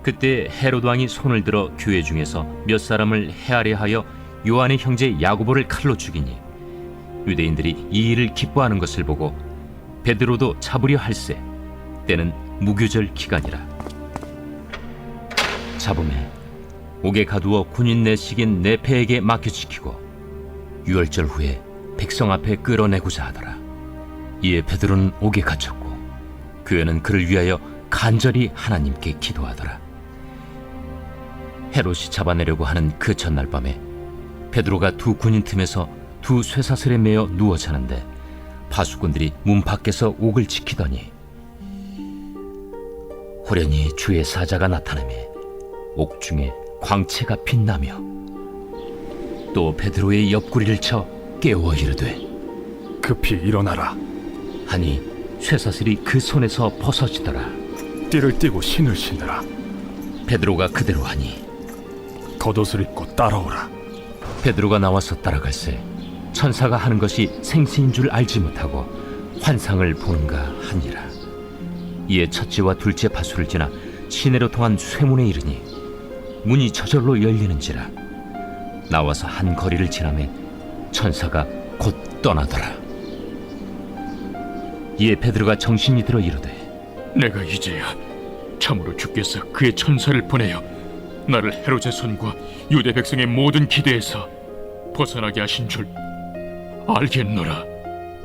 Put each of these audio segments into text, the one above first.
그때 헤롯 왕이 손을 들어 교회 중에서 몇 사람을 헤아려 하여 요한의 형제 야고보를 칼로 죽이니 유대인들이 이 일을 기뻐하는 것을 보고 베드로도 잡으려 할세. 때는 무교절 기간이라. 잡음에 옥에 가두어 군인 내식인 네페에게 맡겨지키고 유월절 후에 백성 앞에 끌어내고자 하더라. 이에 베드로는 옥에 갇혔고 교회는 그를 위하여 간절히 하나님께 기도하더라. 헤롯이 잡아내려고 하는 그 전날 밤에 베드로가 두 군인 틈에서 두 쇠사슬에 매어 누워 자는데 파수꾼들이 문 밖에서 옥을 지키더니 호련히 주의 사자가 나타나매 옥 중에 광채가 빛나며 또 베드로의 옆구리를 쳐 깨워 이르되 급히 일어나라. 하니 쇠사슬이 그 손에서 벗어지더라. 띠를 띠고 신을 신으라. 베드로가 그대로 하니 겉옷을 입고 따라오라. 베드로가 나와서 따라갈새 천사가 하는 것이 생시인 줄 알지 못하고 환상을 보는가 하니라. 이에 첫째와 둘째 파수를 지나 시내로 통한 쇠문에 이르니 문이 저절로 열리는지라. 나와서 한 거리를 지나매 천사가 곧 떠나더라. 이에 베드로가 정신이 들어 이르되 내가 이제야 참으로 주께서 그의 천사를 보내어 나를 헤롯의 손과 유대 백성의 모든 기대에서 벗어나게 하신 줄 알겠노라.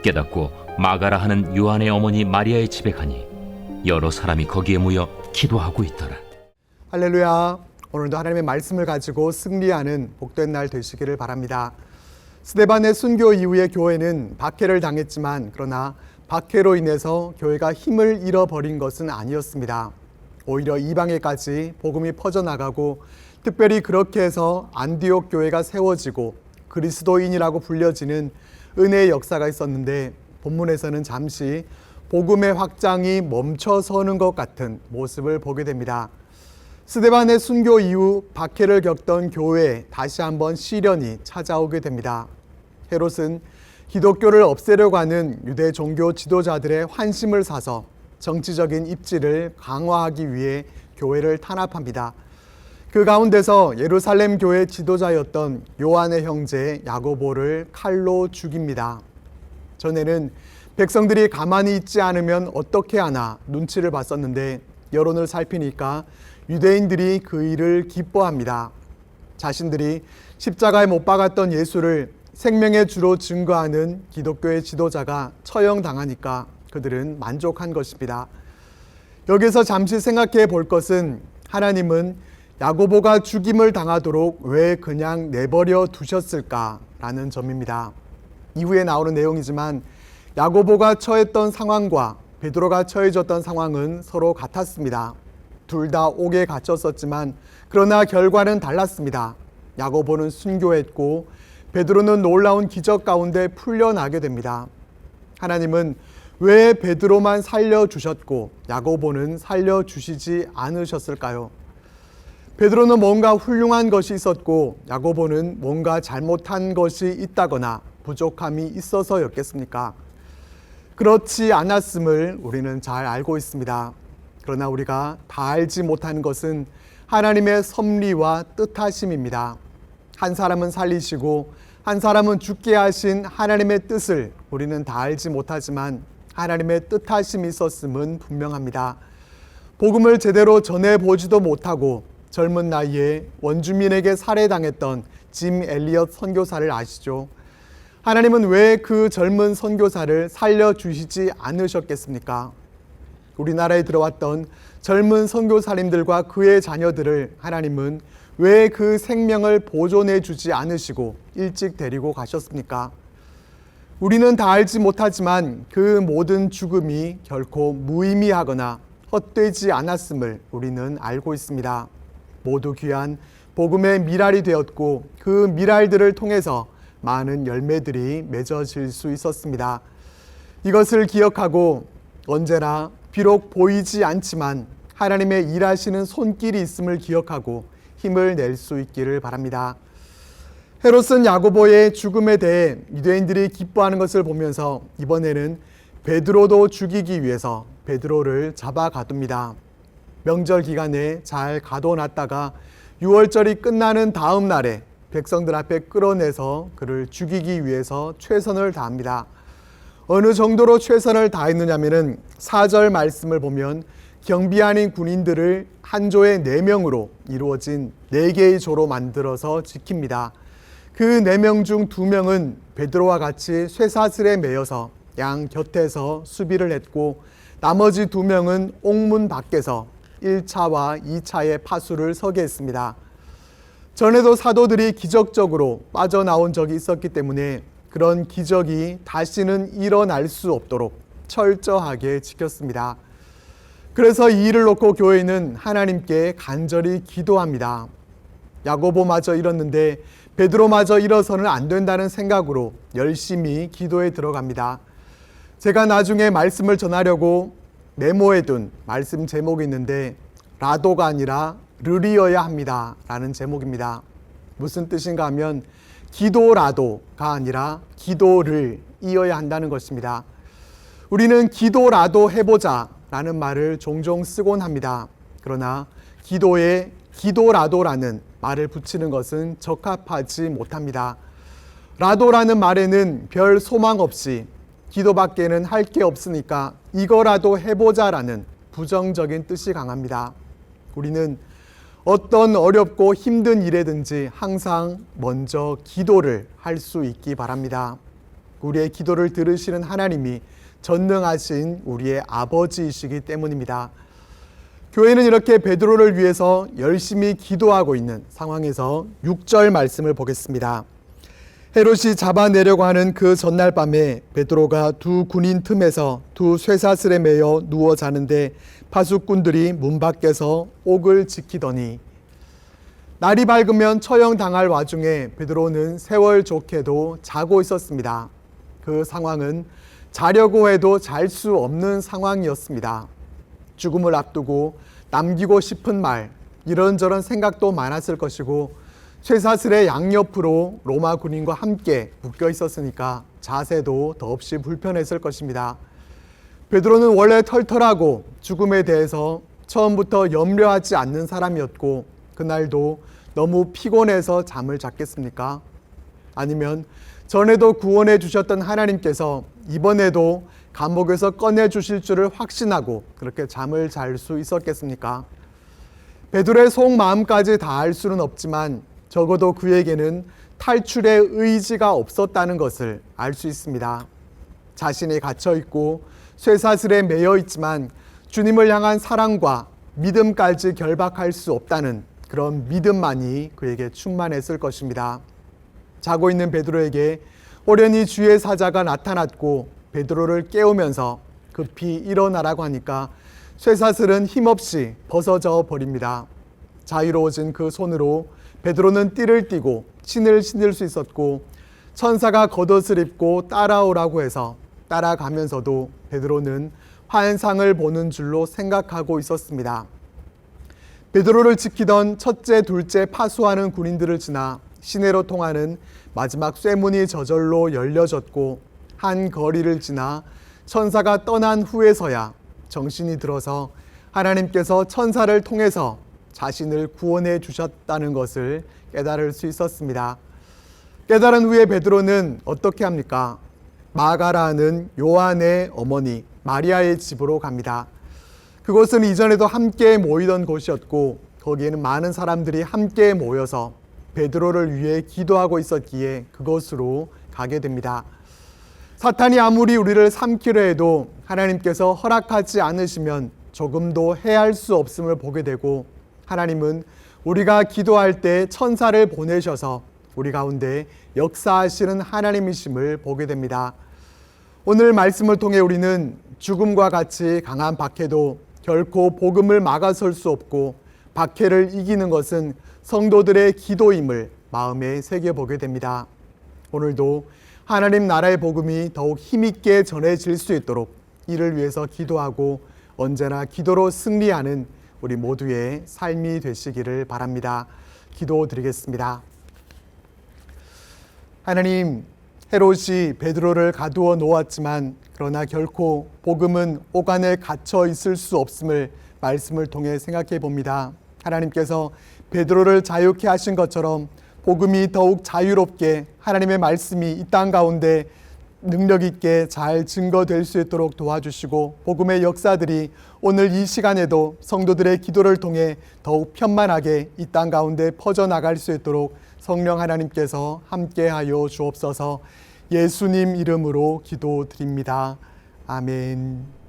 깨닫고 마가라 하는 요한의 어머니 마리아의 집에 가니 여러 사람이 거기에 모여 기도하고 있더라. 할렐루야. 오늘도 하나님의 말씀을 가지고 승리하는 복된 날 되시기를 바랍니다. 스데반의 순교 이후에 교회는 박해를 당했지만 그러나 박해로 인해서 교회가 힘을 잃어버린 것은 아니었습니다. 오히려 이방에까지 복음이 퍼져나가고 특별히 그렇게 해서 안디옥 교회가 세워지고 그리스도인이라고 불려지는 은혜의 역사가 있었는데 본문에서는 잠시 복음의 확장이 멈춰서는 것 같은 모습을 보게 됩니다. 스데반의 순교 이후 박해를 겪던 교회에 다시 한번 시련이 찾아오게 됩니다. 헤롯은 기독교를 없애려고 하는 유대 종교 지도자들의 환심을 사서 정치적인 입지를 강화하기 위해 교회를 탄압합니다. 그 가운데서 예루살렘 교회 지도자였던 요한의 형제 야고보를 칼로 죽입니다. 전에는 백성들이 가만히 있지 않으면 어떻게 하나 눈치를 봤었는데 여론을 살피니까 유대인들이 그 일을 기뻐합니다. 자신들이 십자가에 못 박았던 예수를 생명의 주로 증거하는 기독교의 지도자가 처형당하니까 그들은 만족한 것입니다. 여기서 잠시 생각해 볼 것은 하나님은 야고보가 죽임을 당하도록 왜 그냥 내버려 두셨을까라는 점입니다. 이후에 나오는 내용이지만 야고보가 처했던 상황과 베드로가 처해졌던 상황은 서로 같았습니다. 둘 다 옥에 갇혔었지만 그러나 결과는 달랐습니다. 야고보는 순교했고 베드로는 놀라운 기적 가운데 풀려나게 됩니다. 하나님은 왜 베드로만 살려주셨고 야고보는 살려주시지 않으셨을까요? 베드로는 뭔가 훌륭한 것이 있었고 야고보는 뭔가 잘못한 것이 있다거나 부족함이 있어서였겠습니까? 그렇지 않았음을 우리는 잘 알고 있습니다. 그러나 우리가 다 알지 못하는 것은 하나님의 섭리와 뜻하심입니다. 한 사람은 살리시고 한 사람은 죽게 하신 하나님의 뜻을 우리는 다 알지 못하지만 하나님의 뜻하심이 있었음은 분명합니다. 복음을 제대로 전해보지도 못하고 젊은 나이에 원주민에게 살해당했던 짐 엘리엇 선교사를 아시죠? 하나님은 왜 그 젊은 선교사를 살려주시지 않으셨겠습니까? 우리나라에 들어왔던 젊은 선교사님들과 그의 자녀들을 하나님은 왜 그 생명을 보존해 주지 않으시고 일찍 데리고 가셨습니까? 우리는 다 알지 못하지만 그 모든 죽음이 결코 무의미하거나 헛되지 않았음을 우리는 알고 있습니다. 모두 귀한 복음의 미랄이 되었고 그 미랄들을 통해서 많은 열매들이 맺어질 수 있었습니다. 이것을 기억하고 언제나 비록 보이지 않지만 하나님의 일하시는 손길이 있음을 기억하고 힘을 낼 수 있기를 바랍니다. 헤롯은 야고보의 죽음에 대해 유대인들이 기뻐하는 것을 보면서 이번에는 베드로도 죽이기 위해서 베드로를 잡아 가둡니다. 명절 기간에 잘 가둬놨다가 6월절이 끝나는 다음 날에 백성들 앞에 끌어내서 그를 죽이기 위해서 최선을 다합니다. 어느 정도로 최선을 다했느냐면은 4절 말씀을 보면 경비하는 군인들을 한 조에 4명으로 이루어진 4개의 조로 만들어서 지킵니다. 그 4명 중 2명은 베드로와 같이 쇠사슬에 매여서 양 곁에서 수비를 했고, 나머지 2명은 옥문 밖에서 1차와 2차의 파수를 서게 했습니다. 전에도 사도들이 기적적으로 빠져나온 적이 있었기 때문에 그런 기적이 다시는 일어날 수 없도록 철저하게 지켰습니다. 그래서 이 일을 놓고 교회는 하나님께 간절히 기도합니다. 야고보마저 잃었는데 베드로마저 잃어서는 안 된다는 생각으로 열심히 기도에 들어갑니다. 제가 나중에 말씀을 전하려고 메모해둔 말씀 제목이 있는데 라도가 아니라 르리어야 합니다 라는 제목입니다. 무슨 뜻인가 하면 기도라도가 아니라 기도를 이어야 한다는 것입니다. 우리는 기도라도 해보자 라는 말을 종종 쓰곤 합니다. 그러나 기도에 기도라도라는 말을 붙이는 것은 적합하지 못합니다. 라도라는 말에는 별 소망 없이 기도밖에는 할 게 없으니까 이거라도 해보자라는 부정적인 뜻이 강합니다. 우리는 어떤 어렵고 힘든 일에든지 항상 먼저 기도를 할 수 있기 바랍니다. 우리의 기도를 들으시는 하나님이 전능하신 우리의 아버지이시기 때문입니다. 교회는 이렇게 베드로를 위해서 열심히 기도하고 있는 상황에서 6절 말씀을 보겠습니다. 헤롯이 잡아내려고 하는 그 전날 밤에 베드로가 두 군인 틈에서 두 쇠사슬에 매여 누워 자는데 파수꾼들이 문 밖에서 옥을 지키더니, 날이 밝으면 처형당할 와중에 베드로는 세월 좋게도 자고 있었습니다. 그 상황은 자려고 해도 잘 수 없는 상황이었습니다. 죽음을 앞두고 남기고 싶은 말, 이런저런 생각도 많았을 것이고, 쇠사슬의 양옆으로 로마 군인과 함께 묶여 있었으니까 자세도 더없이 불편했을 것입니다. 베드로는 원래 털털하고 죽음에 대해서 처음부터 염려하지 않는 사람이었고, 그날도 너무 피곤해서 잠을 잤겠습니까? 아니면 전에도 구원해 주셨던 하나님께서 이번에도 감옥에서 꺼내 주실 줄을 확신하고 그렇게 잠을 잘 수 있었겠습니까? 베드로의 속마음까지 다 알 수는 없지만 적어도 그에게는 탈출의 의지가 없었다는 것을 알 수 있습니다. 자신이 갇혀 있고 쇠사슬에 매여 있지만 주님을 향한 사랑과 믿음까지 결박할 수 없다는 그런 믿음만이 그에게 충만했을 것입니다. 자고 있는 베드로에게 호련히 주의 사자가 나타났고 베드로를 깨우면서 급히 일어나라고 하니까 쇠사슬은 힘없이 벗어져 버립니다. 자유로워진 그 손으로 베드로는 띠를 띠고 신을 신을 수 있었고, 천사가 겉옷을 입고 따라오라고 해서 따라가면서도 베드로는 환상을 보는 줄로 생각하고 있었습니다. 베드로를 지키던 첫째, 둘째 파수하는 군인들을 지나 시내로 통하는 마지막 쇠문이 저절로 열려졌고, 한 거리를 지나 천사가 떠난 후에서야 정신이 들어서 하나님께서 천사를 통해서 자신을 구원해 주셨다는 것을 깨달을 수 있었습니다. 깨달은 후에 베드로는 어떻게 합니까? 마가라는 요한의 어머니 마리아의 집으로 갑니다. 그곳은 이전에도 함께 모이던 곳이었고, 거기에는 많은 사람들이 함께 모여서 베드로를 위해 기도하고 있었기에 그곳으로 가게 됩니다. 사탄이 아무리 우리를 삼키려 해도 하나님께서 허락하지 않으시면 조금도 해할 수 없음을 보게 되고, 하나님은 우리가 기도할 때 천사를 보내셔서 우리 가운데 역사하시는 하나님이심을 보게 됩니다. 오늘 말씀을 통해 우리는 죽음과 같이 강한 박해도 결코 복음을 막아설 수 없고, 박해를 이기는 것은 성도들의 기도임을 마음에 새겨보게 됩니다. 오늘도 하나님 나라의 복음이 더욱 힘있게 전해질 수 있도록 이를 위해서 기도하고 언제나 기도로 승리하는 우리 모두의 삶이 되시기를 바랍니다. 기도드리겠습니다. 하나님, 헤롯이 베드로를 가두어 놓았지만 그러나 결코 복음은 옥 안에 갇혀 있을 수 없음을 말씀을 통해 생각해 봅니다. 하나님께서 베드로를 자유케 하신 것처럼 복음이 더욱 자유롭게 하나님의 말씀이 이 땅 가운데 능력 있게 잘 증거될 수 있도록 도와주시고 복음의 역사들이 오늘 이 시간에도 성도들의 기도를 통해 더욱 편만하게 이 땅 가운데 퍼져나갈 수 있도록 성령 하나님께서 함께하여 주옵소서. 예수님 이름으로 기도드립니다. 아멘.